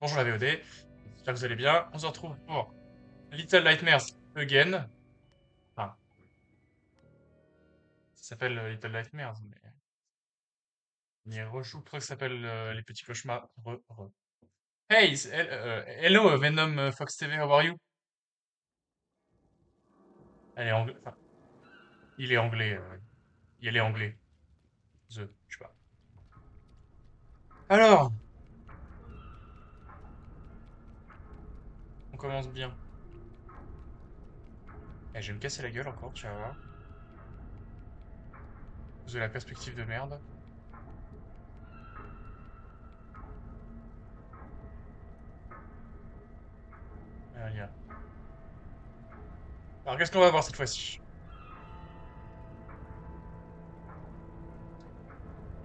Bonjour la VOD, j'espère que vous allez bien. On se retrouve pour Little Nightmares Again. Enfin, ça s'appelle Little Nightmares, mais il y a Rejoue, je crois que ça s'appelle Les Petits Cauchemars. Hey, hello Venom Fox TV, how are you? Elle est anglais, enfin, il est anglais, il est anglais, je sais pas. Alors, on commence bien. Eh, je vais me casser la gueule encore, tu vas voir. Vous avez la perspective de merde. Il y a. Alors, qu'est-ce qu'on va voir cette fois-ci?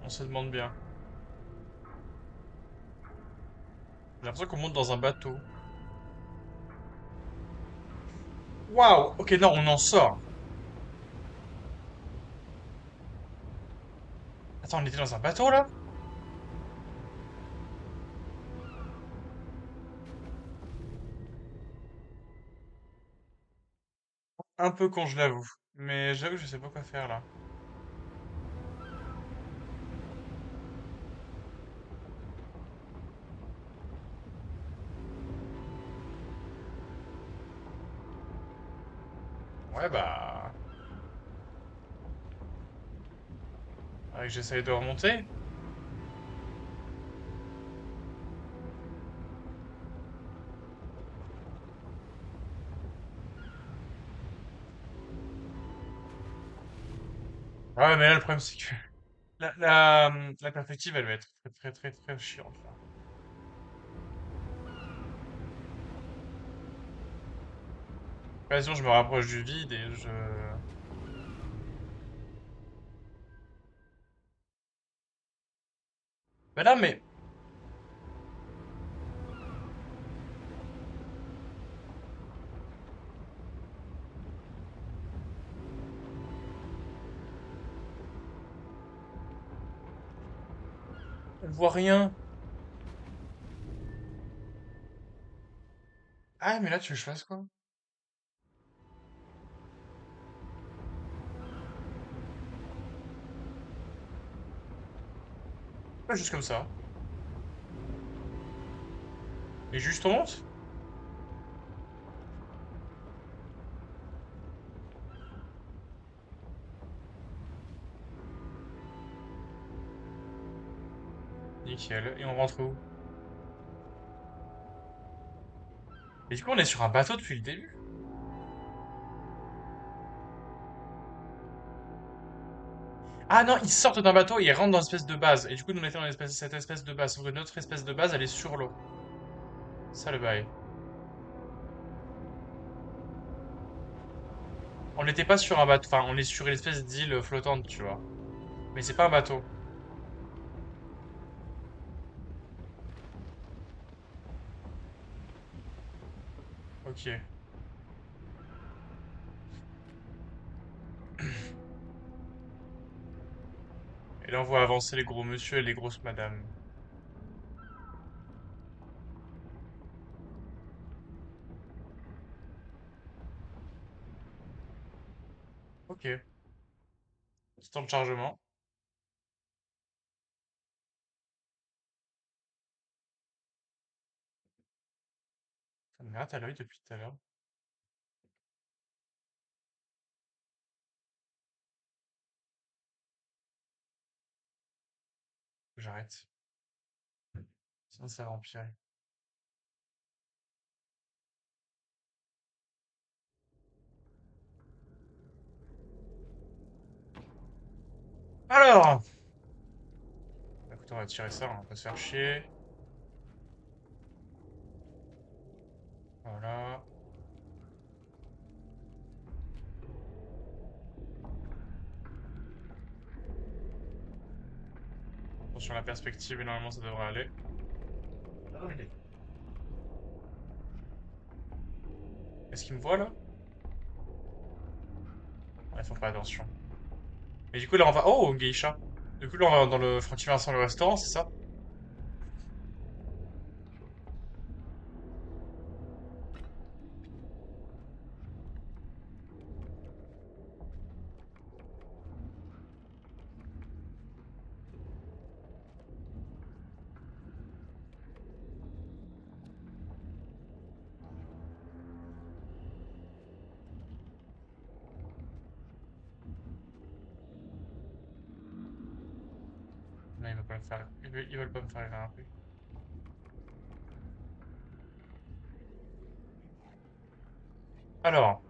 On se demande bien. J'ai l'impression qu'on monte dans un bateau. Waouh! Ok, non, on en sort. Attends, on était dans un bateau là? Un peu con, je l'avoue. Mais j'avoue, je sais pas quoi faire là. Ouais, bah. J'essaye de remonter. Ouais, mais là, le problème, c'est que la perspective, elle va être très, très, très, très chiante là. Vas-y, sinon, je me rapproche du vide et je. Bah là, mais. On voit rien. Ah, mais là, tu veux que je fasse quoi? Pas juste comme ça. Et juste on monte? Nickel. Et on rentre où? Et du coup, on est sur un bateau depuis le début? Ah non, ils sortent d'un bateau et ils rentrent dans une espèce de base. Et du coup, nous, on était dans cette espèce de base. Sauf que notre espèce de base, elle est sur l'eau. Ça, le bail. On n'était pas sur un bateau, enfin, on est sur une espèce d'île flottante, tu vois. Mais c'est pas un bateau. Ok. Et là, on voit avancer les gros monsieur et les grosses madames. Ok. Petit temps de chargement. Ça me gratte à l'œil depuis tout à l'heure. Faut que j'arrête. Sinon, ça va empirer. Alors! Écoute, on va tirer ça, on va pas se faire chier. Voilà. Attention à la perspective, et normalement, ça devrait aller. Est-ce qu'il me voit, là? Ouais, faut pas attention. Et du coup, là, on va... Oh, geisha! Du coup, là, on va dans le Francky Vincent, le restaurant, c'est ça? pas me faire... ils veulent pas me faire grimper. Alors,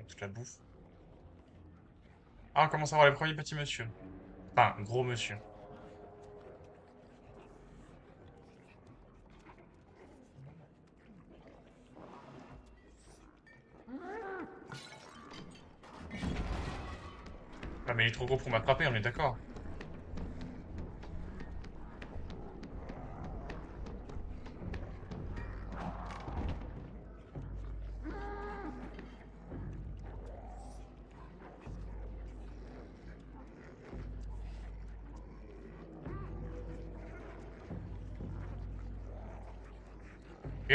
toute la bouffe. Ah, on commence à voir les premiers petits monsieur. Enfin, gros monsieur. Ah, mais il est trop gros pour m'attraper, on est d'accord. Ok,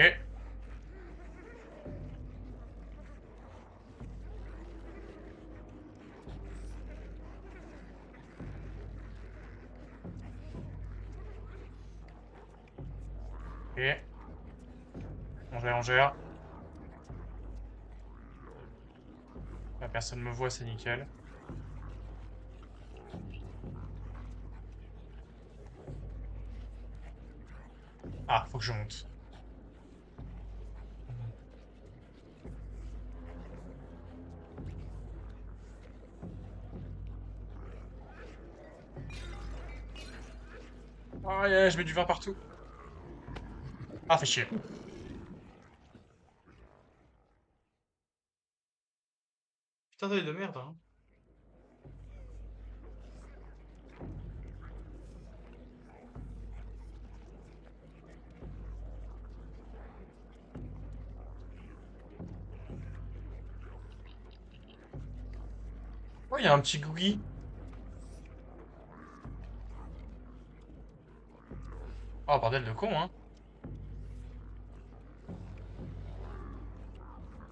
ok. On gère. Là, personne me voit, c'est nickel. Ah, faut que je monte. Ah, yeah, je mets du vin partout. Ah, fait chier. Putain d'œil de merde, hein. Oh, il y a un petit Googie. Oh, bordel de con, hein.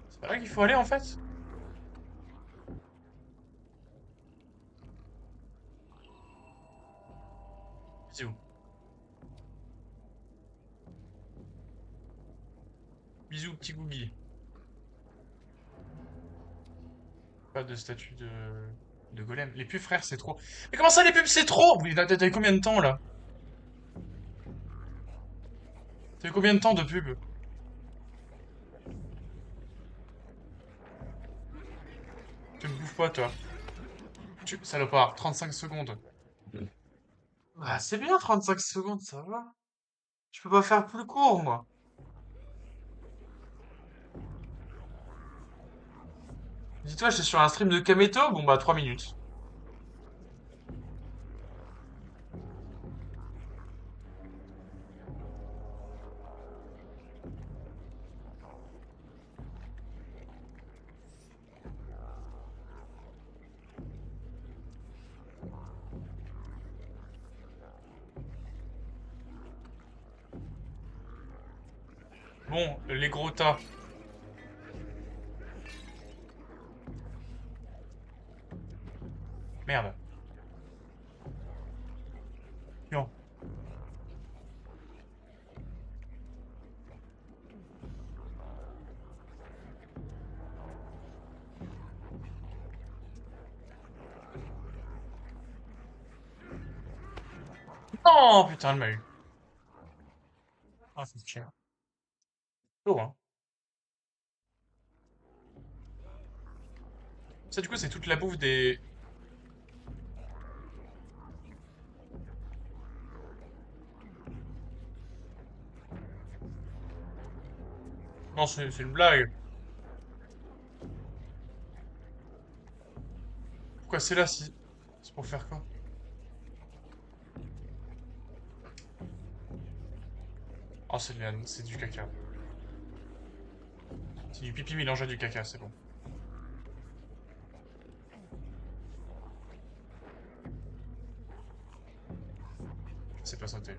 C'est pas là qu'il faut aller, en fait? C'est où? Bisous, petit Googie. Pas de statue de golem. Les pubs, frère, c'est trop. Mais comment ça, les pubs, c'est trop? Oui, t'as eu combien de temps, là? T'as eu combien de temps de pub? Tu me bouffes pas, toi. Salopard, 35 secondes. Ah, c'est bien, 35 secondes, ça va. Je peux pas faire plus court, moi. Dis-toi, j'étais sur un stream de Kameto, bon bah 3 minutes. Bon, les gros tas. Merde. Non. Oh putain, elle m'a eu. Ah, c'est cher. Oh, hein. Ça, du coup, c'est toute la bouffe des... Non, c'est une blague. Pourquoi c'est là si... C'est pour faire quoi? Oh, c'est du caca. C'est du pipi mélangé à du caca, c'est bon. Je sais pas sauter.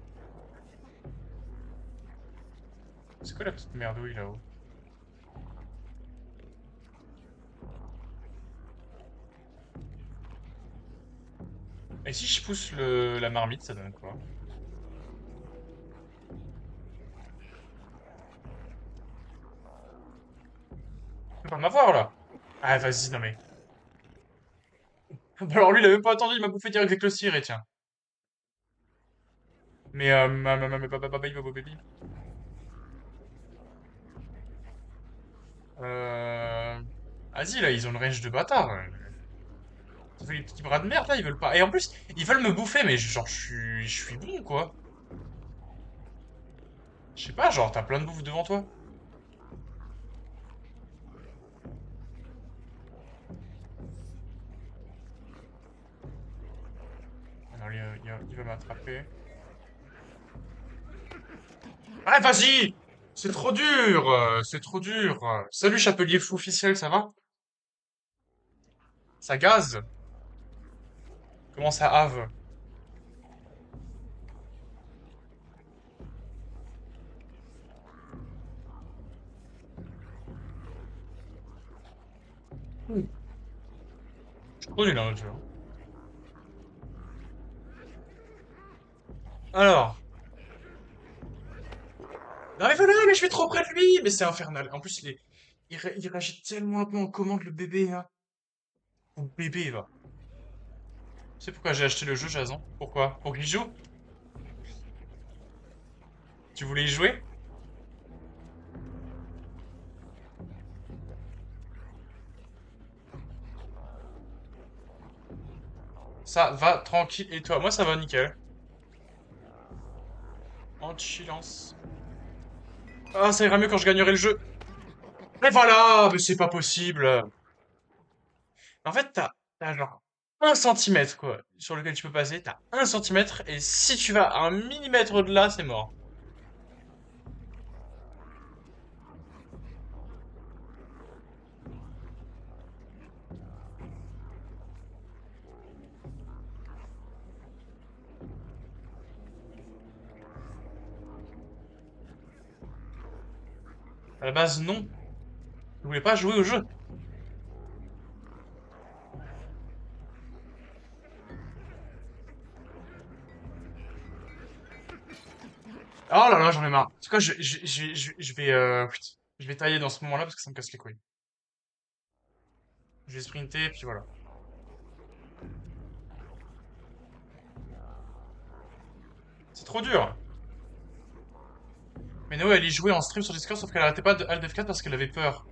C'est quoi la petite merdouille là-haut? Et si je pousse la marmite, ça donne quoi? Tu peux pas m'avoir là! Ah, vas-y, non mais. Bah alors lui, il a même pas attendu, il m'a bouffé direct avec le ciré, tiens. Mais, baby. Euh... Vas-y, là, ils ont une range de bâtards. Ça fait les petits bras de merde, là, ils veulent pas. Et en plus, ils veulent me bouffer, mais genre, je suis bon, quoi. Je sais pas, genre, t'as plein de bouffe devant toi. Alors, il va m'attraper. Ah, vas-y! C'est trop dur! C'est trop dur! Salut, chapelier fou officiel, ça va? Ça gaze? Comment ça have? Hmm. Je suis trop nul dans le jeu, hein. Alors. Non, mais voilà, mais je vais trop près de lui! Mais c'est infernal. En plus, il réagit tellement un peu en commande, le bébé, là. Le bébé, va. Tu sais pourquoi j'ai acheté le jeu, Jason? Pourquoi? Pour qu'il joue? Tu voulais y jouer? Ça va tranquille. Et toi? Moi, ça va nickel. En chillance. Ah, ça ira mieux quand je gagnerai le jeu. Mais voilà! Mais c'est pas possible! En fait, t'as genre 1 centimètre, quoi, sur lequel tu peux passer. T'as 1 centimètre, et si tu vas à 1 millimètre de là, c'est mort. À la base, non. Je voulais pas jouer au jeu. Oh là là, j'en ai marre. En tout cas, je vais tailler dans ce moment-là parce que ça me casse les couilles. Je vais sprinter, et puis voilà. C'est trop dur. Mais Noé, elle y jouait en stream sur Discord, sauf qu'elle arrêtait pas de Alt F4 parce qu'elle avait peur.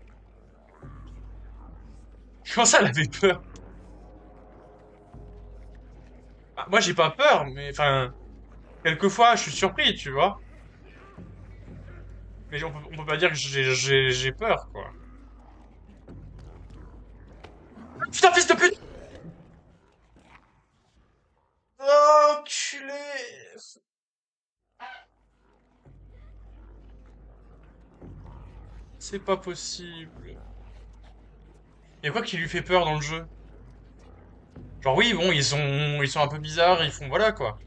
Comment ça, elle avait peur? Ah, moi, j'ai pas peur, mais enfin, quelquefois, je suis surpris, tu vois. Mais on peut pas dire que j'ai peur, quoi. Putain, fils de pute! Oh, enculé! C'est pas possible. Y'a quoi qui lui fait peur dans le jeu? Genre oui, bon, ils sont un peu bizarres, ils font voilà quoi.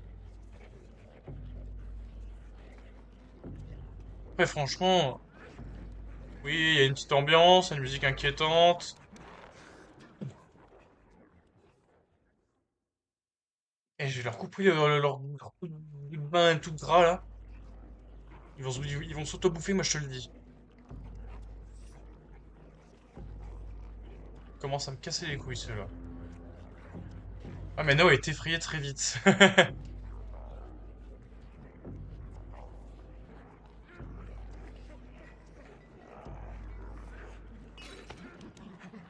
Après franchement, oui, il y a une petite ambiance, une musique inquiétante. Et je vais leur couper leur bout de bain tout gras là. Ils vont s'auto-bouffer, moi je te le dis. Ils commencent à me casser les couilles ceux-là. Ah mais Noah est effrayé très vite.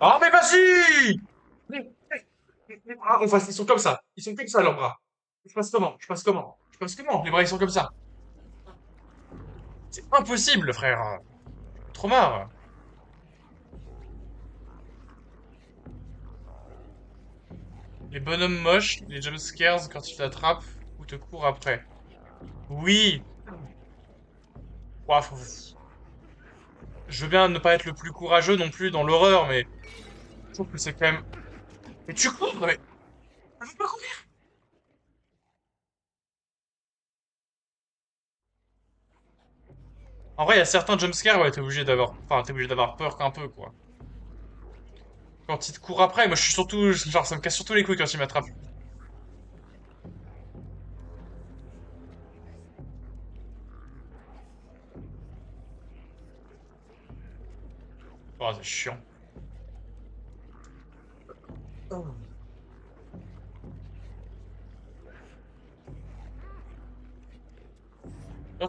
Ah mais vas-y! Ah, ils sont comme ça. Ils sont comme ça leurs bras. Je passe comment? Je passe comment? Je passe comment? Les bras ils sont comme ça. C'est impossible, frère. Trop marre. Les bonhommes moches, les jumpscares quand ils t'attrapent ou te courent après. Oui! Ouah, je veux bien ne pas être le plus courageux non plus dans l'horreur, mais je trouve que c'est quand même... Mais tu cours, mais... Je veux pas courir. En vrai, il y a certains jumpscares, ouais, t'es obligé d'avoir peur qu'un peu, quoi. Quand ils te courent après, moi je suis surtout... Genre, ça me casse surtout les couilles quand ils m'attrapent. Oh, c'est chiant. Oh,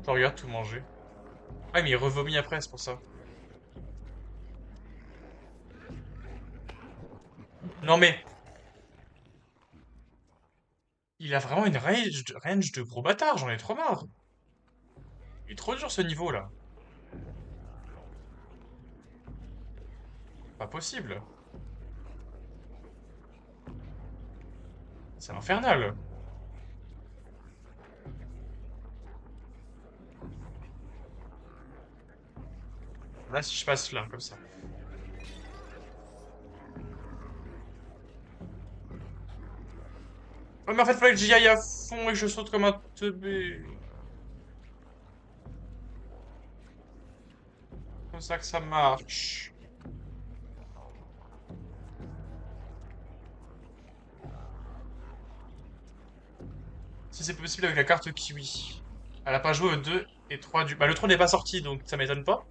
regarde tout manger. Ah, mais il revomit après, c'est pour ça. Non mais, il a vraiment une range de gros bâtard, j'en ai trop marre. Il est trop dur ce niveau là. Pas possible. C'est infernal. Là, si je passe là, comme ça. Ouais, mais en fait, fallait que j'y aille à fond et que je saute comme un teubé. Comme ça que ça marche. Si c'est possible avec la carte Kiwi. Elle a pas joué au 2 et 3 du... Bah, le 3 n'est pas sorti, donc ça m'étonne pas.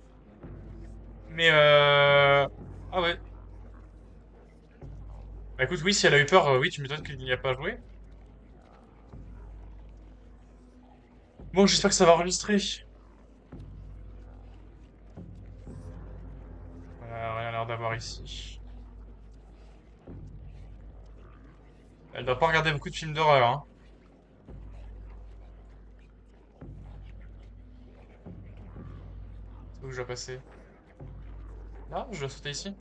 Mais Ah ouais. Bah écoute, oui, si elle a eu peur, oui, tu m'étonnes qu'il n'y a pas joué. Bon, j'espère que ça va enregistrer. Rien l'air d'avoir ici. Elle doit pas regarder beaucoup de films d'horreur, hein. C'est où je dois passer? Là, je dois sauter ici.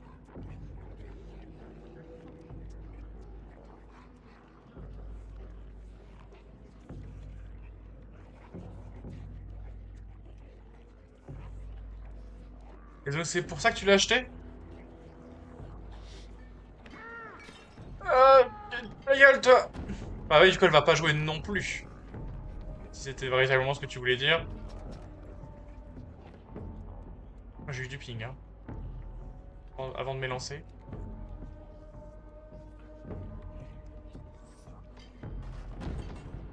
Et donc c'est pour ça que tu l'as acheté? Euh, ta gueule, toi! Bah oui, du coup, elle va pas jouer non plus. Si c'était véritablement ce que tu voulais dire. Moi, j'ai eu du ping, hein, avant de m'élancer.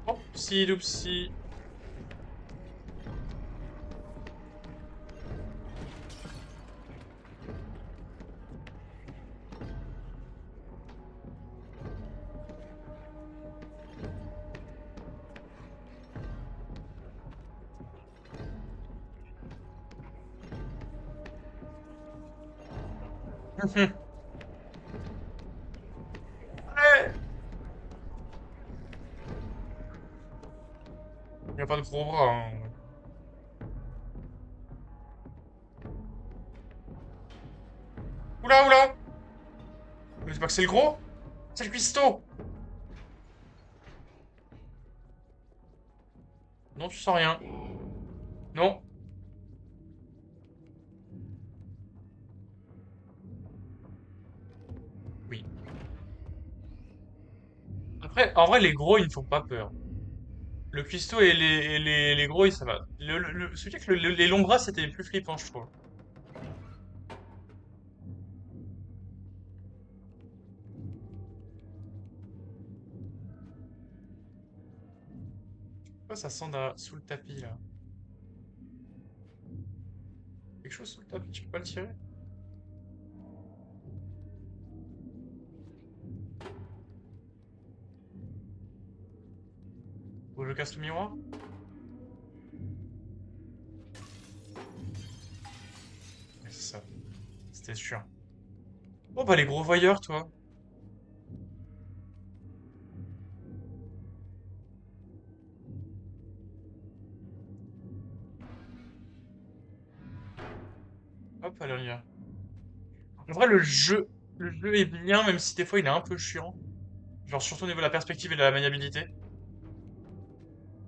Oh, si, doupsi. Ouais. Il y a pas de gros bras, hein. Oula, oula! Mais c'est pas que c'est le gros? C'est le cuistot! Non, tu sens rien. Non. Oui. Après, en vrai, les gros, ils ne font pas peur. Le cuistot et les gros, ça va. Celui avec les longs bras, c'était plus flippant, je trouve. Pourquoi ça sent sous le tapis, là? Quelque chose sous le tapis, tu peux pas le tirer? Ou je casse le miroir? Ouais, c'est ça. C'était sûr. Oh bah les gros voyeurs, toi. Hop, allez, on y va. En vrai, le jeu est bien, même si des fois il est un peu chiant. Genre surtout au niveau de la perspective et de la maniabilité.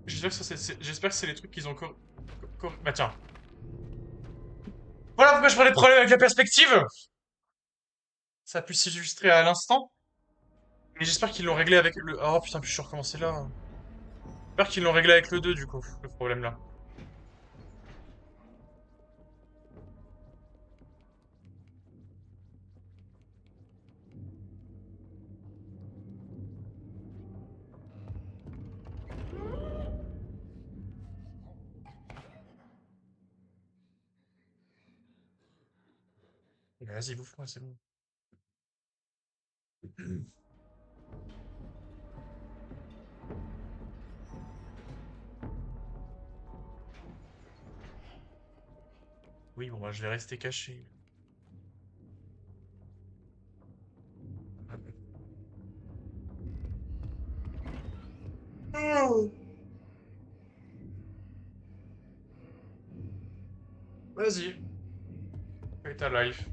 J'espère que c'est les trucs qu'ils ont Bah tiens. Voilà pourquoi je prends des problèmes avec la perspective! Ça a pu s'illustrer à l'instant. Mais j'espère qu'ils l'ont réglé avec le... Oh putain, puis je suis recommencé là. J'espère qu'ils l'ont réglé avec le 2 du coup, le problème là. Mais vas-y, bouffe-moi, c'est bon. Oui, bon, bah, je vais rester caché. Oh. Vas-y, fais ta life.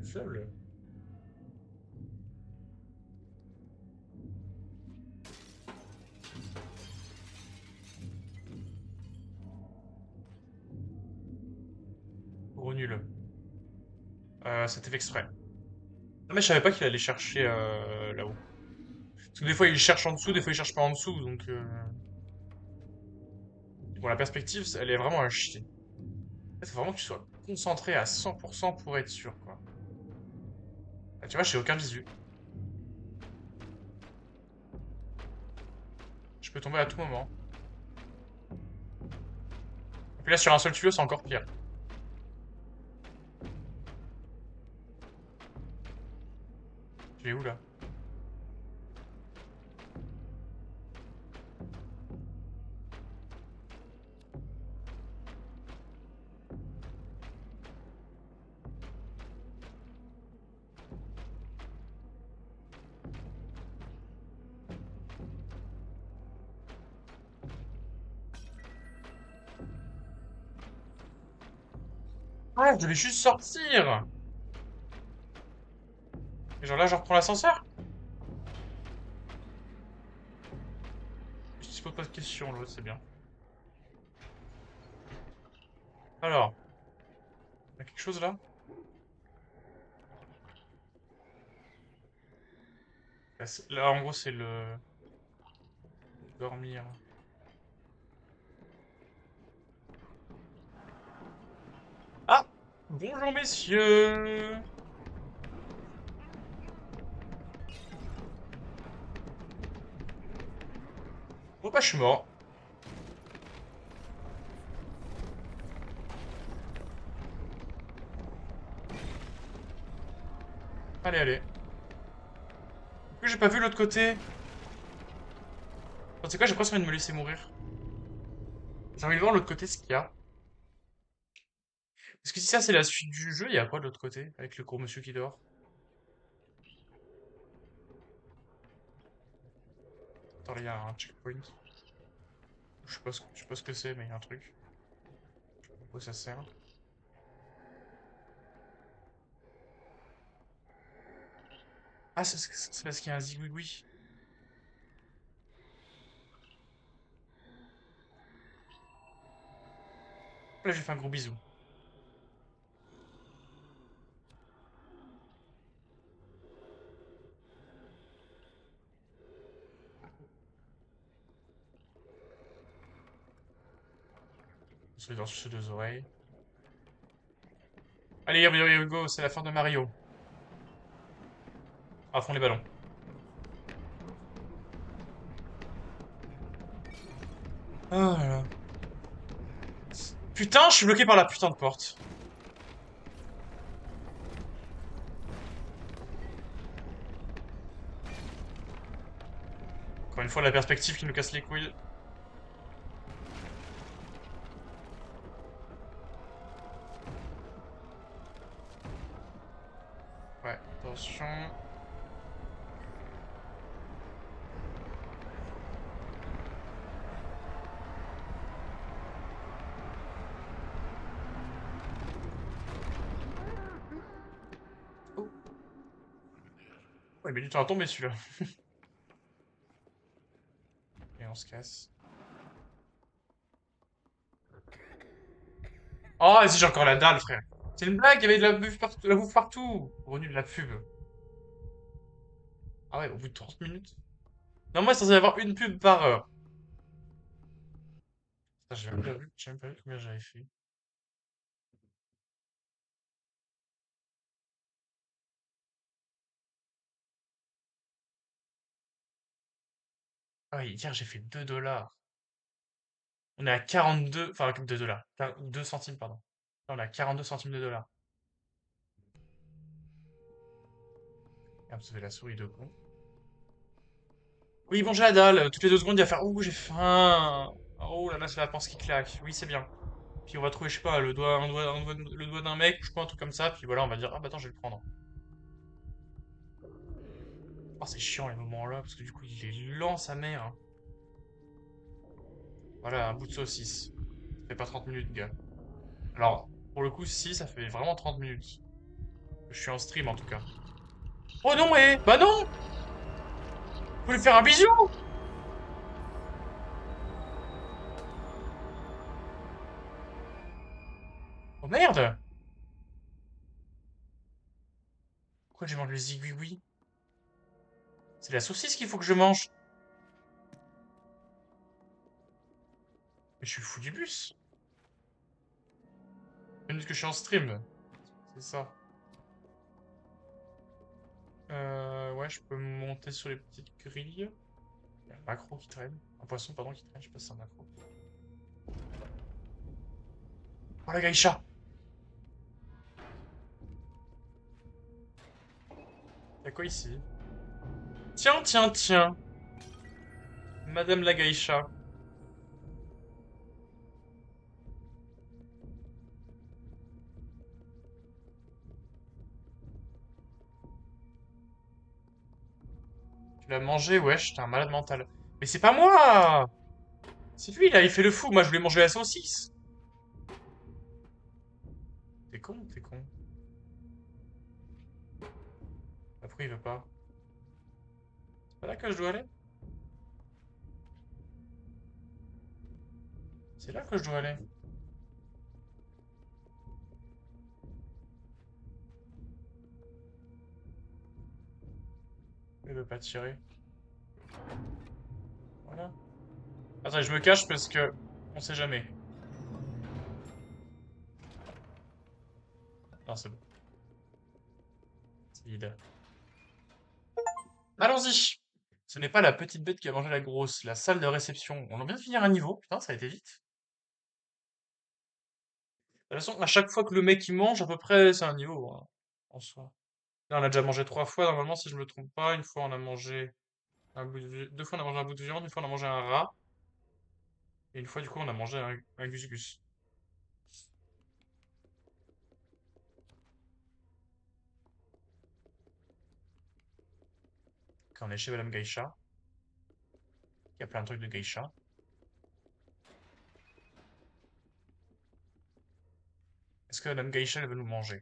Faible. Gros nul. C'était fait exprès. Non, mais je savais pas qu'il allait chercher là-haut. Parce que des fois il cherche en dessous, des fois il cherche pas en dessous, donc bon, la perspective, elle est vraiment à chier. Il faut vraiment que tu sois concentré à 100% pour être sûr, quoi. Ah, tu vois, j'ai aucun visu. Je peux tomber à tout moment. Et puis là, sur un seul tuyau, c'est encore pire. Tu es où, là? Ah, je devais juste sortir! Et genre là, je reprends l'ascenseur? Je te pose pas de questions, l'autre, c'est bien. Alors, y a quelque chose là? Là, là, en gros, c'est le... Dormir. Ah! Bonjour, messieurs! Oh bah, je suis mort. Allez, allez. Pourquoi j'ai pas vu l'autre côté? C'est quoi, j'ai presque envie de me laisser mourir. J'ai envie de voir l'autre côté ce qu'il y a. Parce que si ça c'est la suite du jeu, il y a quoi de l'autre côté? Avec le gros monsieur qui dort? Attends, là, il y a un checkpoint. Je sais pas ce que c'est, mais il y a un truc. À quoi ça sert? Ah, c'est parce qu'il y a un zigouigoui. Là, j'ai fait un gros bisou. Je suis dans sur ses deux oreilles. Allez, here we go, c'est la fin de Mario. À fond les ballons. Oh là là. Putain, je suis bloqué par la putain de porte. Encore une fois, la perspective qui nous casse les couilles. Ouais, attention. Oh. Ouais, mais du temps à tomber celui-là. Et on se casse. Oh, vas-y, j'ai encore la dalle, frère. C'est une blague, il y avait de la bouffe partout. Revenu de la pub. Ah ouais, au bout de 30 minutes. Non, moi, c'est censé y avoir une pub par heure. Putain, j'ai même pas vu combien j'avais fait. Ah oui, hier j'ai fait 2 dollars. On est à 42, enfin 2 dollars, 2 centimes, pardon. Là, on est à 42 centimes de dollars. Merde, ça fait la souris de con. Oui, bon, j'ai la dalle. Toutes les 2 secondes, il va faire ouh, j'ai faim. Oh là là, c'est la panse qui claque. Oui, c'est bien. Puis on va trouver, je sais pas, le doigt d'un mec, je crois, un truc comme ça. Puis voilà, on va dire, ah bah attends, je vais le prendre. Oh, c'est chiant les moments-là, parce que du coup, il est lent, sa mère, hein. Voilà, un bout de saucisse. Ça fait pas 30 minutes, gars. Alors, pour le coup, si, ça fait vraiment 30 minutes. Je suis en stream, en tout cas. Oh non, bah non! Vous voulez faire un bisou? Oh merde! Pourquoi j'ai mangé les zigouigouis? C'est la saucisse qu'il faut que je mange. Mais je suis fou du bus. Même que je suis en stream. C'est ça. Ouais, je peux monter sur les petites grilles. Il y a un maquereau qui traîne. Un poisson, pardon, qui traîne. Je sais pas si c'est un maquereau. Oh, la geisha! Y'a quoi ici? Tiens, tiens, tiens. Madame la geisha. Tu l'as mangé, wesh, t'es un malade mental. Mais c'est pas moi! C'est lui, là, il fait le fou. Moi, je voulais manger la saucisse. T'es con, t'es con. Après, il veut pas. C'est pas là que je dois aller? C'est là que je dois aller. Il veut pas tirer. Voilà. Attends, je me cache parce que on sait jamais. Non, c'est bon. C'est vide. Allons-y. Ce n'est pas la petite bête qui a mangé la grosse, la salle de réception. On vient de finir un niveau. Putain, ça a été vite. De toute façon, à chaque fois que le mec il mange, à peu près, c'est un niveau, hein, en soi. Là, on a déjà mangé 3 fois, normalement, si je me trompe pas. Une fois, on a mangé un bout de 2 fois, on a mangé un bout de viande. Une fois, on a mangé un rat. Et une fois, du coup, on a mangé un gus-gus. Quand on est chez Madame Geisha, il y a plein de trucs de geisha. Est-ce que Madame Geisha, elle veut nous manger?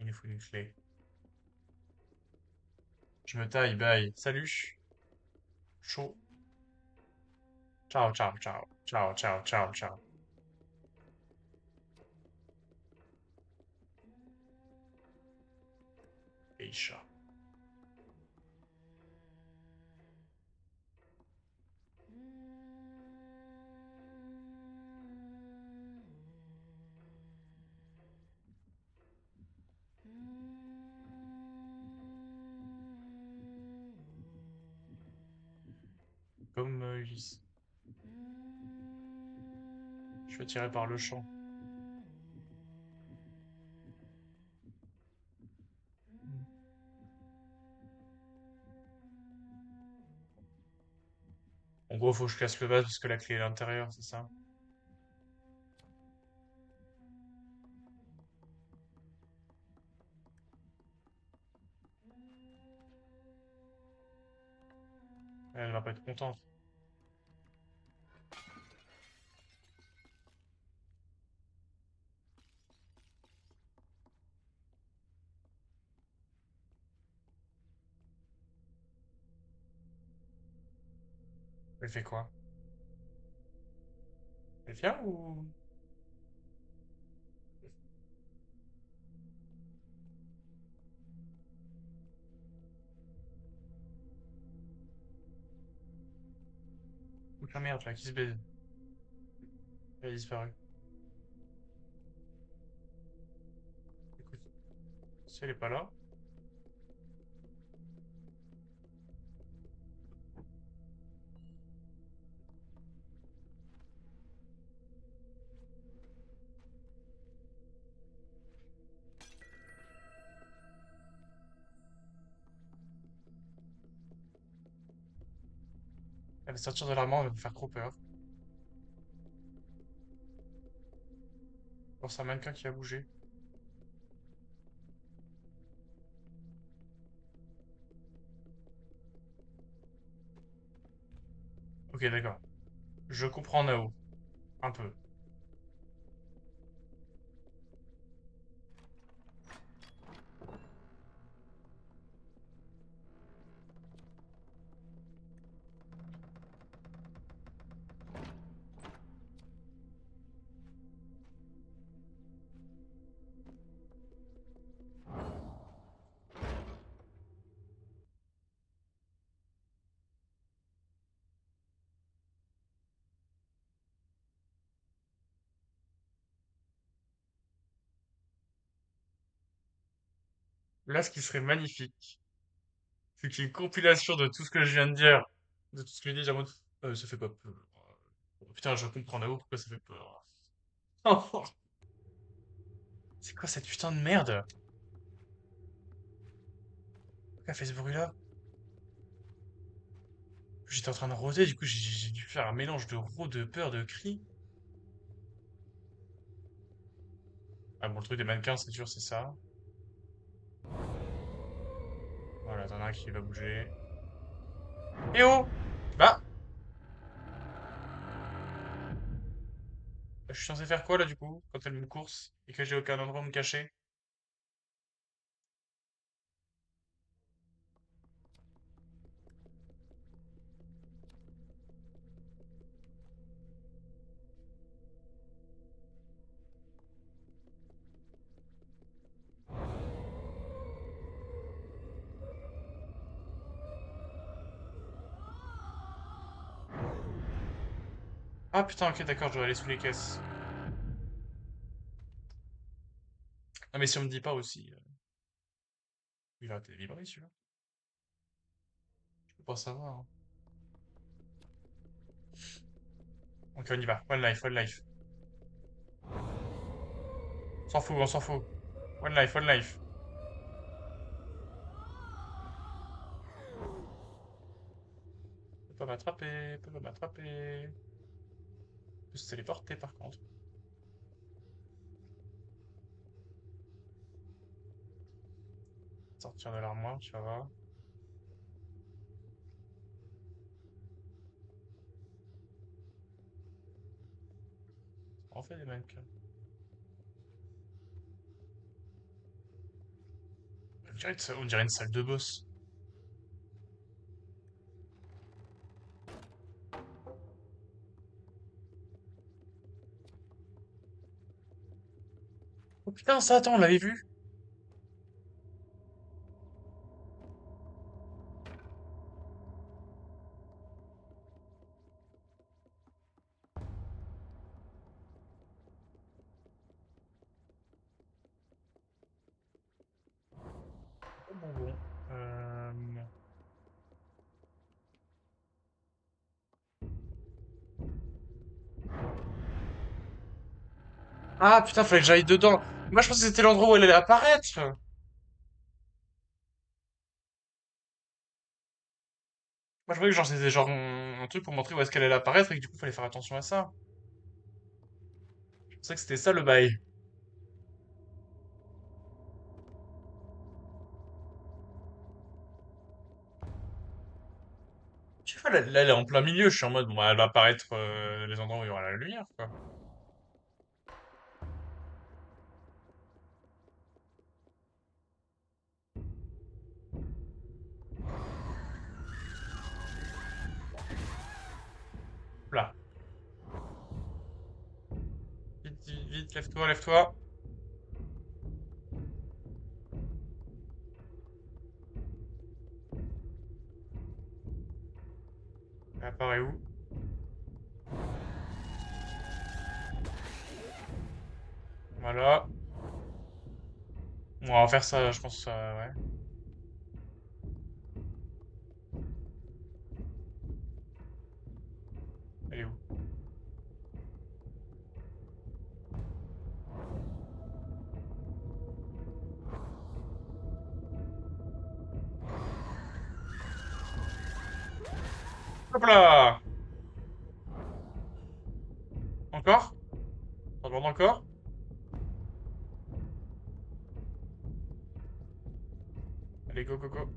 Il nous faut une clé. Je me taille, bye. Salut. Chaud. Ciao, ciao, ciao. Ciao, ciao, ciao, ciao. Geisha. Comme Ulysse. Je suis attiré par le chant. En gros, faut que je casse le vase parce que la clé est à l'intérieur, c'est ça? Elle va pas être contente. Elle fait quoi? Elle vient ou... Ou la merde, là, qui se baise? Elle a disparu. Si elle est pas là. Elle va sortir de l'armoire, elle va me faire trop peur. Alors c'est un mannequin qui a bougé. Ok, d'accord. Je comprends Nao. Un peu. Là, ce qui serait magnifique, c'est qu'il y ait une compilation de tout ce que je viens de dire. De tout ce que j'ai dit, en mode, ça fait pas peur. Oh, putain, je comprends Nao pourquoi ça fait peur. C'est quoi cette putain de merde? Pourquoi elle fait ce bruit-là? J'étais en train de rôder, du coup j'ai dû faire un mélange de rôde, de peur, de cris. Ah bon, le truc des mannequins, c'est sûr, c'est ça. Voilà, t'en as un qui va bouger. Eh oh! Bah, je suis censé faire quoi là du coup, quand elle me course et que j'ai aucun endroit où me cacher? Ah putain, ok, d'accord, je dois aller sous les caisses. Ah mais si on me dit pas aussi, il va arrêter de vibrer celui-là. Je peux pas savoir, hein. Ok, on y va. One life, one life. On s'en fout, on s'en fout. One life, one life. Peut pas m'attraper, peut pas m'attraper. Peut se téléporter par contre. Sortir de l'armoire, tu vas voir. On fait des mannequins. On dirait une salle de boss. Oh putain, ça, attends, on l'avait vu. Bon, bon, bon. Euh... Ah putain, fallait que j'aille dedans. Moi, je pensais que c'était l'endroit où elle allait apparaître. Moi, je voyais que genre c'était genre un truc pour montrer où est-ce qu'elle allait apparaître et que du coup, fallait faire attention à ça. Je pensais que c'était ça le bail. Tu vois, là, elle est en plein milieu. Je suis en mode, bon, bah, elle va apparaître les endroits où il y aura la lumière, quoi. Là. Vite, vite, vite, lève-toi, lève-toi. Elle apparaît où? Voilà. On va faire ça, je pense, ouais. Elle est où? Hop là! Encore? Ça demande encore? Allez, go, go, go.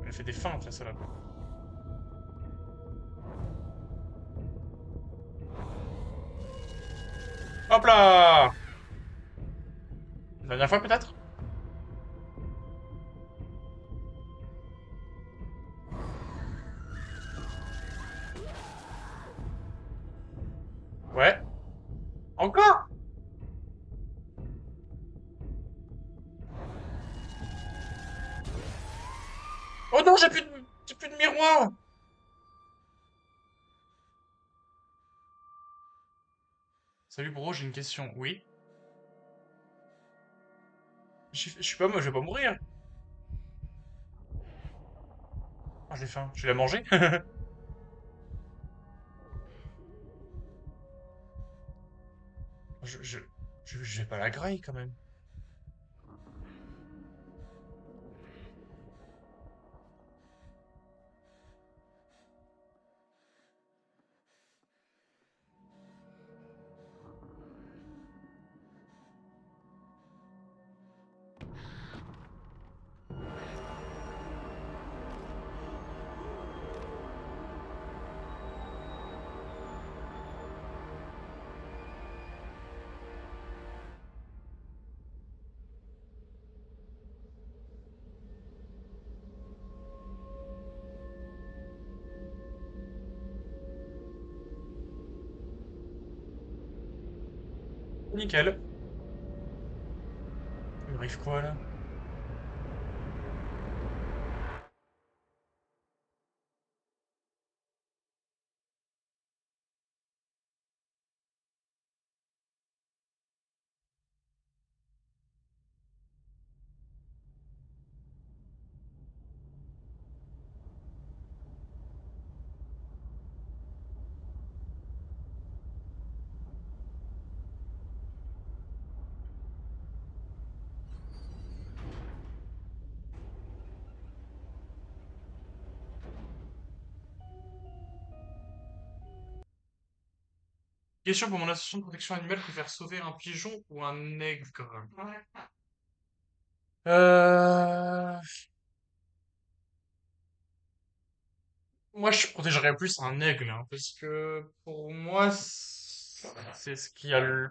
Elle fait des feintes, la salope. Hop là! Une dernière fois, peut-être? Ouais. Encore? Oh non, j'ai plus de miroir! Salut, bro, j'ai une question. Oui? Je suis pas, moi, je vais pas mourir. Ah, j'ai faim. Je vais la manger? Je, je, je vais pas la graille, quand même. Nickel. Il m'arrive quoi, là? Question pour mon association de protection animale, préfère sauver un pigeon ou un nègre? Euh... Moi, je protégerais plus un aigle, hein, parce que pour moi, c'est ce qui a le...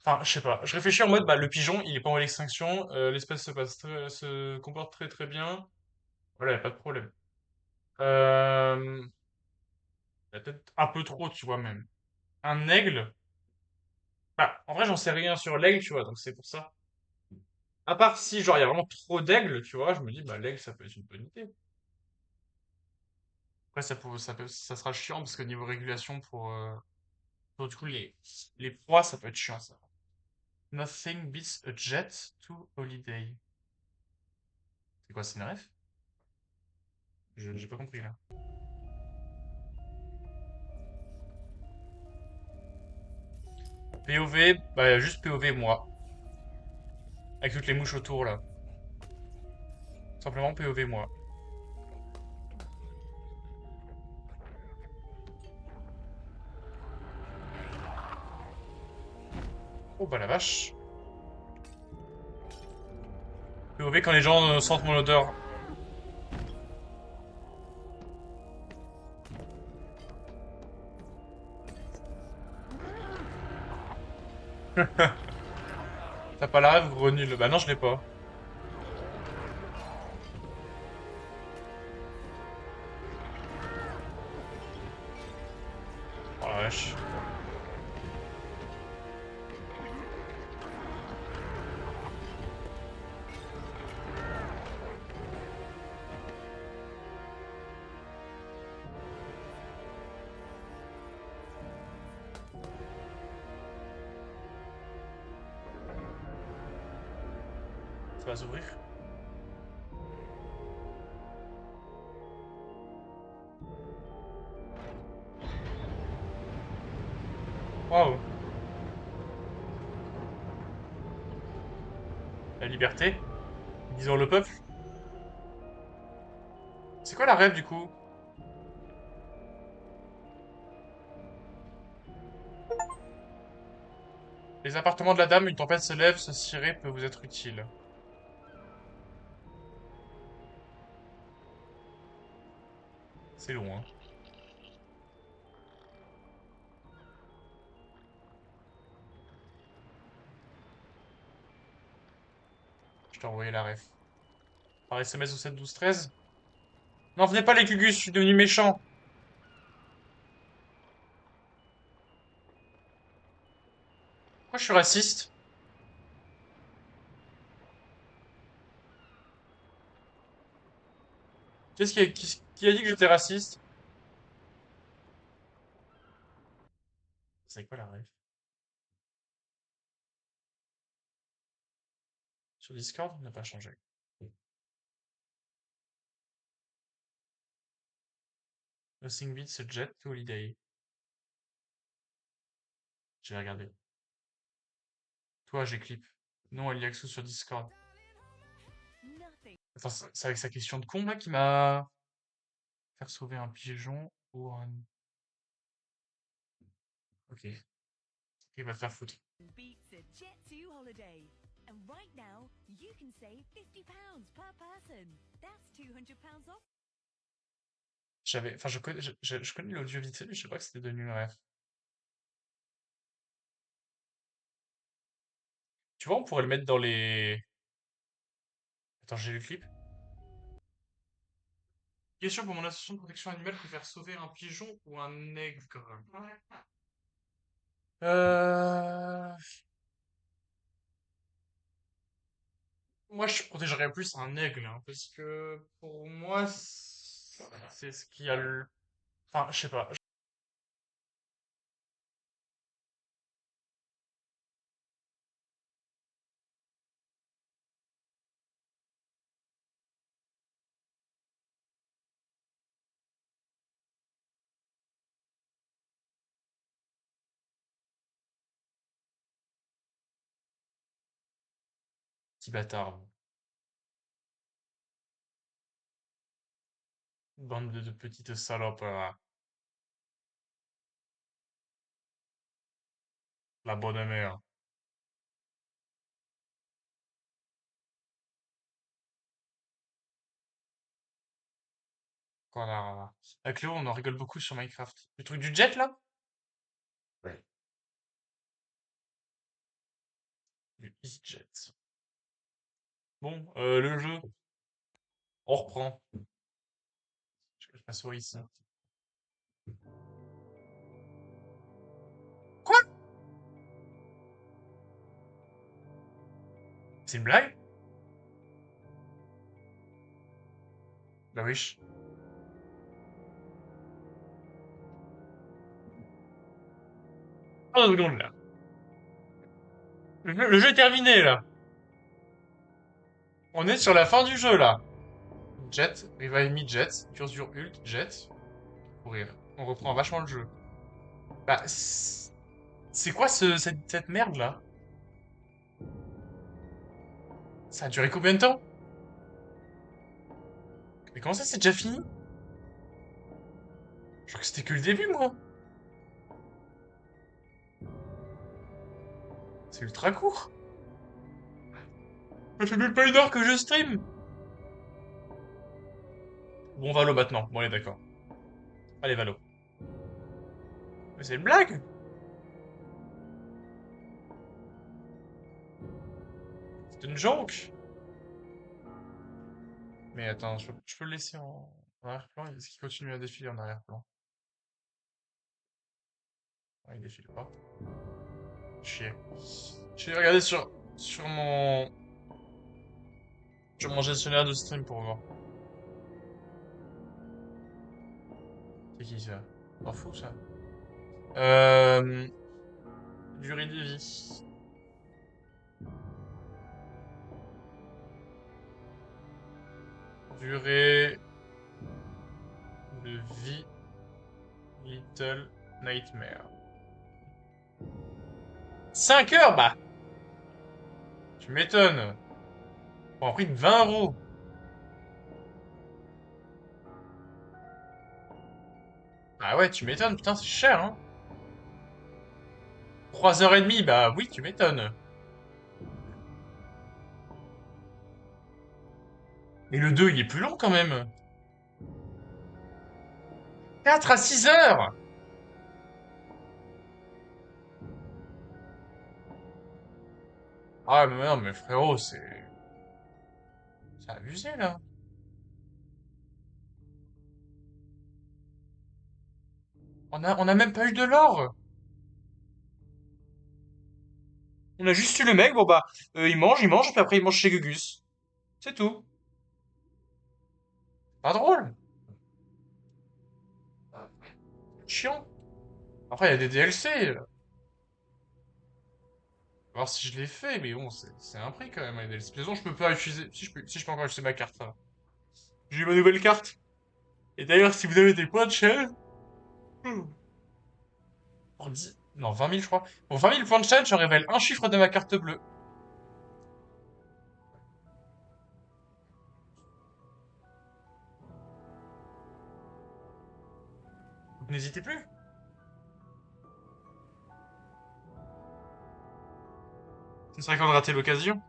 Enfin, je sais pas. Je réfléchis en mode, bah, le pigeon, il est pas en voie d'extinction, l'espèce se comporte très très bien. Voilà, y a pas de problème. Euh... y a peut-être un peu trop, tu vois, même. Un aigle, bah, en vrai, j'en sais rien sur l'aigle, tu vois, donc c'est pour ça. À part si, genre, il y a vraiment trop d'aigles, tu vois, je me dis, bah, l'aigle, ça peut être une bonne idée. Après, ça sera chiant, parce que niveau régulation, pour du coup, les proies, ça peut être chiant, ça. Nothing beats a jet to holiday. C'est quoi, c'est une ref? J'ai pas compris, là. POV, bah, juste POV, moi. Avec toutes les mouches autour, là. Simplement POV, moi. Oh, bah, la vache. POV quand les gens sentent mon odeur. T'as pas la rêve, gros nul. Bah non, je l'ai pas. Oh la vache. Ça va s'ouvrir. Waouh. La liberté. Disons le peuple. C'est quoi la rêve du coup? Les appartements de la dame, une tempête se lève, ce ciré peut vous être utile. C'est long, hein. Je t'ai envoyé la ref. Par SMS au 7 12 13. N'en venez pas les Gugus, je suis devenu méchant. Pourquoi je suis raciste? Qui a dit que j'étais raciste? C'est quoi la ref? Sur Discord, il n'a pas changé. Nothing beats a jet to holiday. Je vais regarder. Toi, j'ai clip. Non, Eliaxou sur Discord. Attends, c'est avec sa question de con là qui m'a faire sauver un pigeon ou un. Ok, il va te faire foutre. Beats a Jet2 holiday. And right now, you can save £50 per person. That's £200 off. Enfin, je connais l'audio vite fait, mais je sais pas que c'était devenu une ref. Tu vois, on pourrait le mettre dans les. Attends, j'ai le clip. Question pour mon association de protection animale, préfère sauver un pigeon ou un nègre? Euh... Moi, je protégerais plus un aigle, hein, parce que pour moi, c'est ce qui a le. Enfin, je sais pas. Petit bâtard. Bande de petites salopes. La bonne mère. Voilà. Avec Léo, on en rigole beaucoup sur Minecraft. Le truc du jet, là? Ouais. Du EasyJet. Bon, le jeu, on reprend. Je cache ma souris ici. Quoi? C'est une blague? Bah wesh. Oh, 2 secondes, là. Le jeu est terminé, là. On est sur la fin du jeu, là. Jet, revive me jet, cursor ult, jet, courir. On reprend vachement le jeu. Bah, c'est quoi cette merde, là? Ça a duré combien de temps? Mais comment ça, c'est déjà fini? Je crois que c'était que le début, moi. C'est ultra court. Ça fait même pas 1 heure que je stream. Bon, Valo maintenant. Bon, allez, d'accord. Allez, Valo. Mais c'est une blague? C'est une joke? Mais attends, je peux le laisser en arrière-plan? Est-ce qu'il continue à défiler en arrière-plan? Ouais, il défile pas. Chier. Je vais regarder sur mon gestionnaire de stream pour voir. C'est qui ça? T'en fous ça? Euh, Durée de vie. Durée de vie Little Nightmare. 5 heures, bah! Tu m'étonnes. Pour un prix de 20 €. Ah ouais, tu m'étonnes, putain, c'est cher, hein. 3 h 30, bah oui, tu m'étonnes. Mais le 2, il est plus long quand même. 4 à 6 heures! Ah mais non, mais frérot, c'est abusé là. On a même pas eu de l'or. On a juste eu le mec, bon bah, il mange, puis après il mange chez Gugus. C'est tout. Pas drôle. Chiant. Après, il y a des DLC. Voir si je l'ai fait, mais bon, c'est un prix quand même, les DLC. De toute façon, je peux pas utiliser. Si je peux encore utiliser ma carte, ça va. J'ai eu ma nouvelle carte. Et d'ailleurs, si vous avez des points de chaîne. Pour 10... Non, 20 000, je crois. Pour 20 000 points de chaîne, je révèle un chiffre de ma carte bleue. Donc, n'hésitez plus. Ce serait quand de rater l'occasion.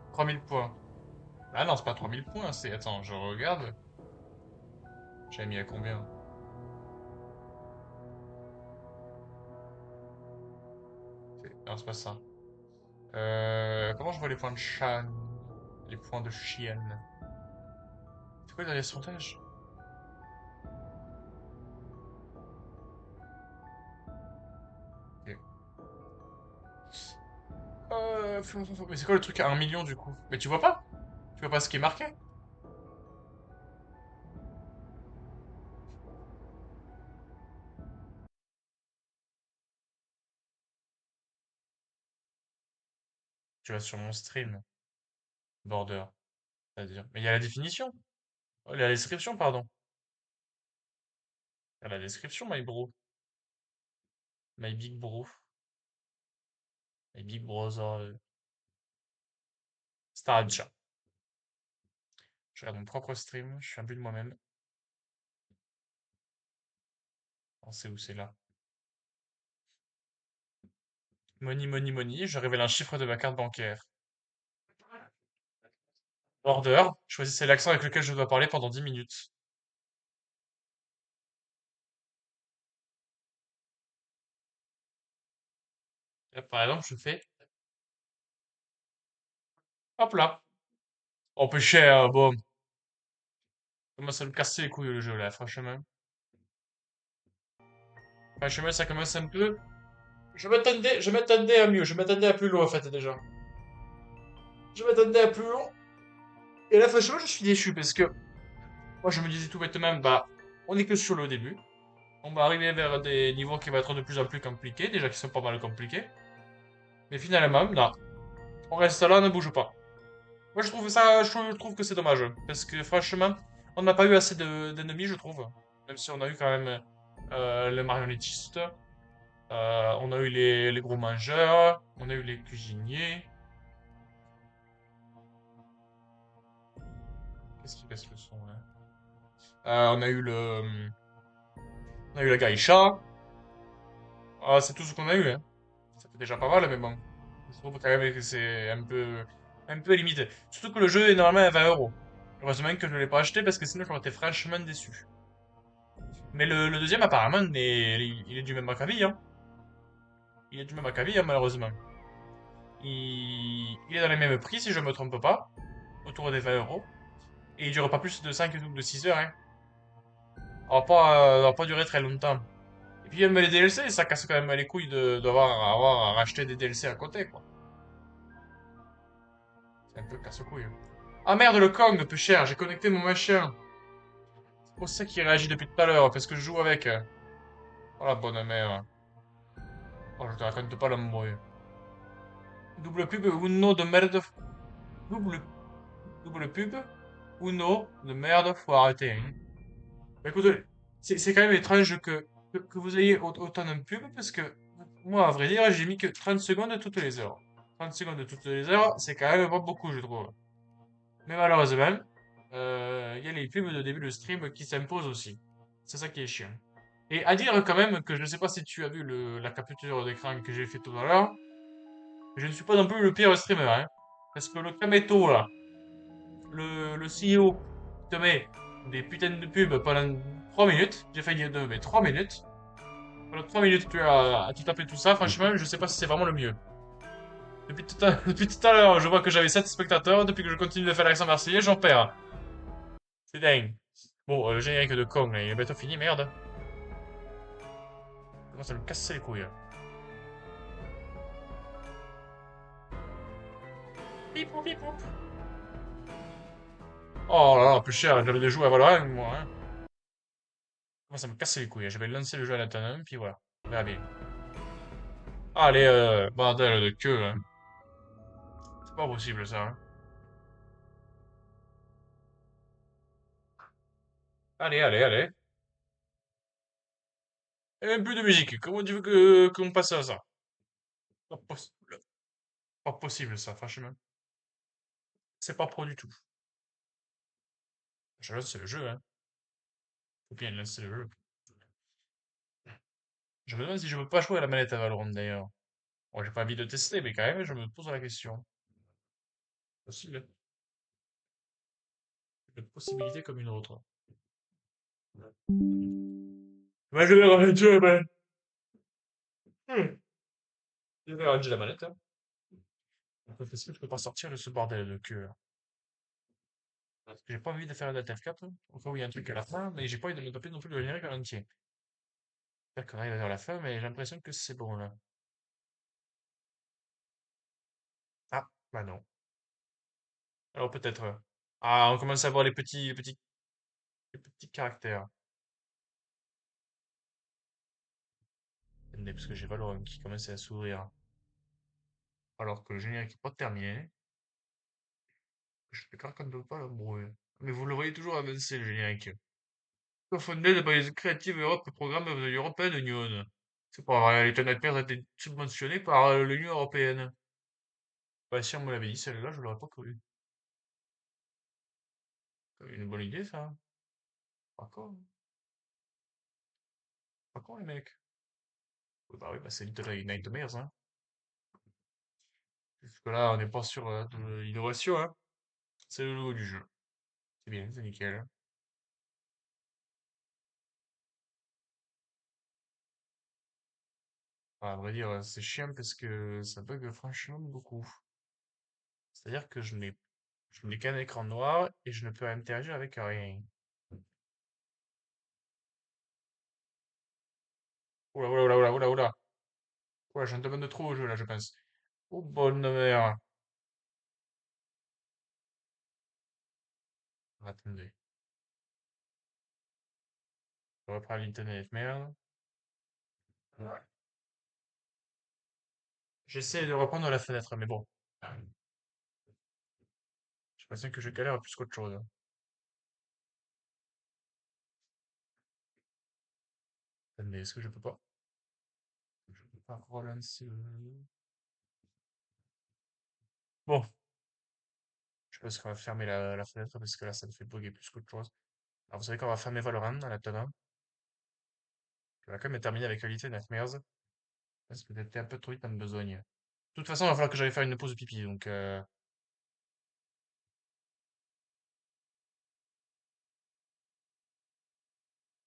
« 3000 points. Ah non, c'est pas 3000 points, c'est... Attends, je regarde. J'avais mis à combien? Non, c'est pas ça. Comment je vois les points de Shan? Les points de chienne. C'est quoi le dernier sondage? Ok. Mais c'est quoi le truc à 1 million du coup? Mais tu vois pas? Tu vois pas ce qui est marqué? Tu vas sur mon stream. Border. C'est-à-dire. Mais il y a la définition. Oh, il y a la description, pardon. Il y a la description, my bro. My big bro. My big brother. Staradja. Je regarde mon propre stream. Je suis un but de moi-même. On sait où c'est là. Money, money, money. Je révèle un chiffre de ma carte bancaire. Border. Choisissez l'accent avec lequel je dois parler pendant 10 minutes. Là, par exemple, je fais... Hop là. Oh, peu cher, bon. Ça commence à me casser les couilles le jeu là, franchement. Franchement, ça commence un peu. Je m'attendais à mieux, je m'attendais à plus loin en fait déjà. Je m'attendais à plus loin. Et là, franchement, je suis déçu parce que moi je me disais tout bêtement, bah, on est que sur le début. On va arriver vers des niveaux qui vont être de plus en plus compliqués, déjà qui sont pas mal compliqués. Mais finalement, là, on reste là, on ne bouge pas. Moi je trouve que c'est dommage. Parce que franchement, on n'a pas eu assez d'ennemis, je trouve. Même si on a eu quand même le marionnettiste. On a eu les gros mangeurs, on a eu les cuisiniers. Qu'est-ce qui baisse le son là? On a eu la geisha. Ah, c'est tout ce qu'on a eu, hein. Ça fait déjà pas mal, mais bon. Je trouve quand même que c'est un peu limité. Surtout que le jeu est normalement à 20 €. Heureusement que je ne l'ai pas acheté parce que sinon j'aurais été franchement déçu. Mais le deuxième apparemment, il est du même acabit, hein. Il est du même acabit, hein, malheureusement. Il est dans les mêmes prix si je me trompe pas. Autour des 20 €. Et il dure pas plus de 5 ou de 6 heures, hein. Ça va pas durer très longtemps. Et puis même les DLC, ça casse quand même les couilles d'avoir à racheter des DLC à côté, quoi. C'est un peu casse-couille. Ah merde, le Kong, peu cher, j'ai connecté mon machin. C'est pour ça qu'il réagit depuis tout à l'heure, parce que je joue avec. Oh la bonne mère. Oh, je te raconte pas l'embrouille. Double pub Uno de merde. Double, double pub Uno de merde, faut arrêter, hein. Bah, écoutez, c'est quand même étrange que vous ayez autant de pub parce que moi, à vrai dire, j'ai mis que 30 secondes toutes les heures. 30 secondes toutes les heures, c'est quand même pas beaucoup, je trouve. Mais malheureusement, il y a les pubs de début de stream qui s'imposent aussi. C'est ça qui est chiant. Et à dire quand même que je ne sais pas si tu as vu la capture d'écran que j'ai fait tout à l'heure, je ne suis pas non plus le pire streamer, hein. Parce que le Kameto, là, le CEO, te met des putains de pubs pendant 3 minutes. J'ai failli dire 2, mais 3 minutes. Pendant 3 minutes, tu as à tout taper tout ça. Franchement, je sais pas si c'est vraiment le mieux. Depuis tout à l'heure, je vois que j'avais 7 spectateurs. Depuis que je continue de faire l'accent marseillais, j'en perds. C'est dingue. Bon, le générique de Kong, là, il est bientôt fini, merde. Comment ça me casse les couilles. Pipou, pipou. Oh là là, plus cher, j'avais des jouets à Valorant, moi, hein. Comment ça me casse les couilles. J'avais lancé le jeu à l'internet, puis voilà. On verra bien. Allez, bordel de queue, hein. C'est pas possible, ça, hein. Allez, allez, allez. Et même plus de musique. Comment tu veux qu'on passe à ça? Pas possible. Pas possible, ça, franchement. C'est pas pro du tout. Je lance le jeu, hein. Faut bien lancer le jeu. Je me demande si je veux pas jouer à la manette à Valorant, d'ailleurs. Bon, j'ai pas envie de tester, mais quand même, je me pose la question. Possible. Une possibilité comme une autre. Ouais, je vais ranger, ben. Je vais ranger la manette, hein. Un peu facile, je peux pas sortir de ce bordel de queue, là. Parce que j'ai pas envie de faire un Delta F4, au cas où il y a un truc à la fin, mais j'ai pas envie de me taper non plus le générique en entier. J'espère qu'on arrive vers la fin, mais j'ai l'impression que c'est bon, là. Ah, bah non. Alors peut-être. Ah, on commence à voir les petits caractères. Attendez, parce que j'ai Valorant qui commence à s'ouvrir. Alors que le générique n'est pas terminé. Je ne raconte pas la brouille. Mais vous le voyez toujours avancer, le générique. Cofunded by the Creative Europe Programme of the European Union. C'est pas vrai, les Nightmares a été subventionné par l'Union Européenne. Bah si on me l'avait dit, celle-là, je l'aurais pas cru. C'est une bonne idée, ça. Pas con. Pas con, les mecs. Oui, bah oui, bah c'est Little Nightmares, hein. Jusque-là, on n'est pas sur de l'innovation, hein. C'est le logo du jeu. C'est bien, c'est nickel. À vrai dire, c'est chiant parce que ça bug franchement beaucoup. C'est-à-dire que je n'ai qu'un écran noir et je ne peux interagir avec rien. Oula, oula, oula, oula, oula, oula. Ouais, j'en demande trop au jeu là, je pense. Oh, bonne mère. Attendez. Je reprends l'internet, merde. Ouais. J'essaie de reprendre la fenêtre, mais bon. J'ai l'impression que je galère plus qu'autre chose. Attendez, est-ce que je peux pas? Je peux pas relancer le... Bon, je pense qu'on va fermer la fenêtre parce que là, ça me fait bugger plus qu'autre chose. Alors, vous savez qu'on va fermer Valorant en attendant. On va quand même terminer avec Elite Nightmares. Parce que t'étais un peu trop vite en besogne. De toute façon, il va falloir que j'aille faire une pause pipi, donc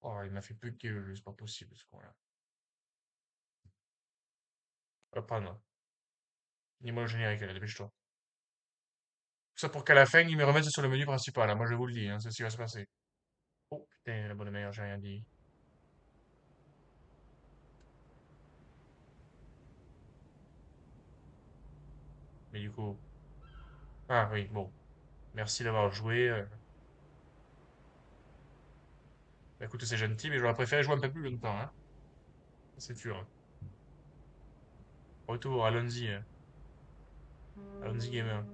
oh, il m'a fait bugger le jeu, c'est pas possible ce con-là. Reprendre. Dis-moi le générique, là, dépêche-toi. Tout ça pour qu'à la fin, ils me remettent sur le menu principal, là. Moi, je vous le dis, hein, c'est ce qui va se passer. Oh, putain, la bonne mère, j'ai rien dit. Mais du coup... Ah oui, bon. Merci d'avoir joué. Bah, écoute, c'est gentil, mais j'aurais préféré jouer un peu plus longtemps, hein. C'est sûr, hein. Retour, allons-y. Allons-y, gamer. Hmm.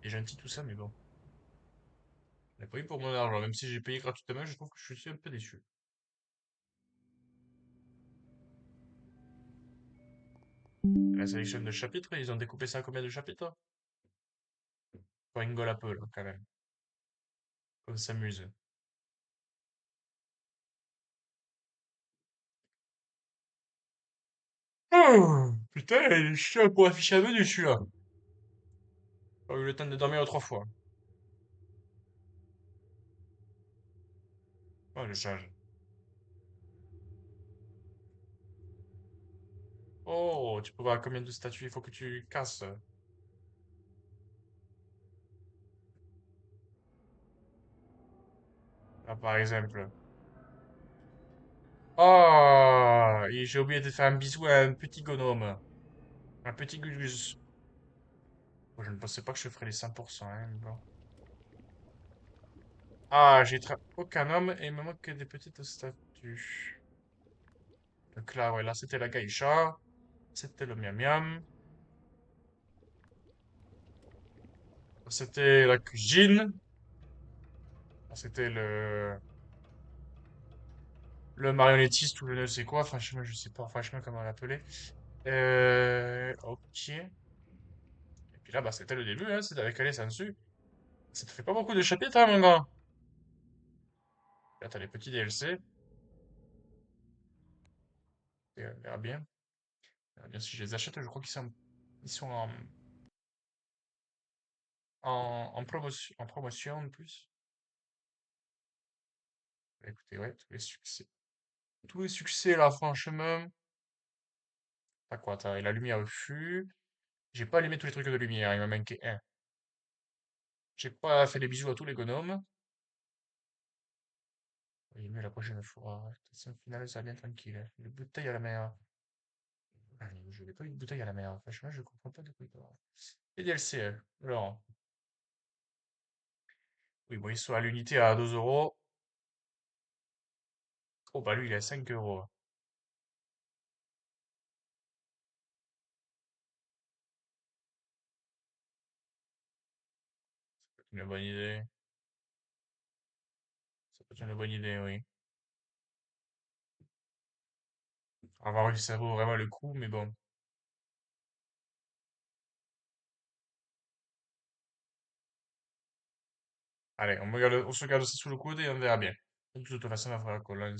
C'est gentil tout ça, mais bon. On n'a pas eu pour mon argent. Même si j'ai payé gratuitement, je trouve que je suis un peu déçu. La sélection de chapitres, ils ont découpé ça en combien de chapitres? On rigole un peu, là, quand même. On s'amuse. Oh, putain, je suis pour afficher un menu, celui-là. J'ai eu le temps de dormir 3 fois. Oh, le sage. Oh, tu peux voir combien de statues il faut que tu casses. Là, par exemple. Oh, et j'ai oublié de faire un bisou à un petit gnome. Un petit Gugus. Bon, je ne pensais pas que je ferais les 100%, hein, mais bon. Ah, aucun homme et il me manque que des petites statues. Donc là, ouais, là, c'était la geisha. C'était le miam miam. C'était la cuisine. C'était le marionnettiste ou je ne sais quoi. Franchement, je sais pas franchement comment l'appeler. Ok. Et puis là, bah, c'était le début, hein. C'était avec Allez sans dessus. Ça te fait pas beaucoup de chapitres, hein, mon gars. Là, t'as les petits DLC. Et, on verra bien. On verra bien si je les achète. Je crois ils sont en promotion en plus. Bah, écoutez, ouais, tous les succès. Tous les succès, là, franchement. T'as quoi? T'as la lumière fut. J'ai pas allumé tous les trucs de lumière. Il m'a manqué un. J'ai pas fait des bisous à tous les gonomes. Oui, mais la prochaine fois, de toute façon, au final, ça va bien tranquille, hein. Une bouteille à la mer. Allez, je n'ai pas une bouteille à la mer. Franchement, je comprends pas de quoi il parle. Et DLC, alors. Oui, bon, ils sont à l'unité à 2 euros. Oh, bah lui, il est à 5 euros. C'est une bonne idée. Ça peut être une bonne idée, oui. On va voir si ça vaut vraiment le coup, mais bon. Allez, on se garde ça sous le coude et on verra bien. De toute façon, on va faire la colonne.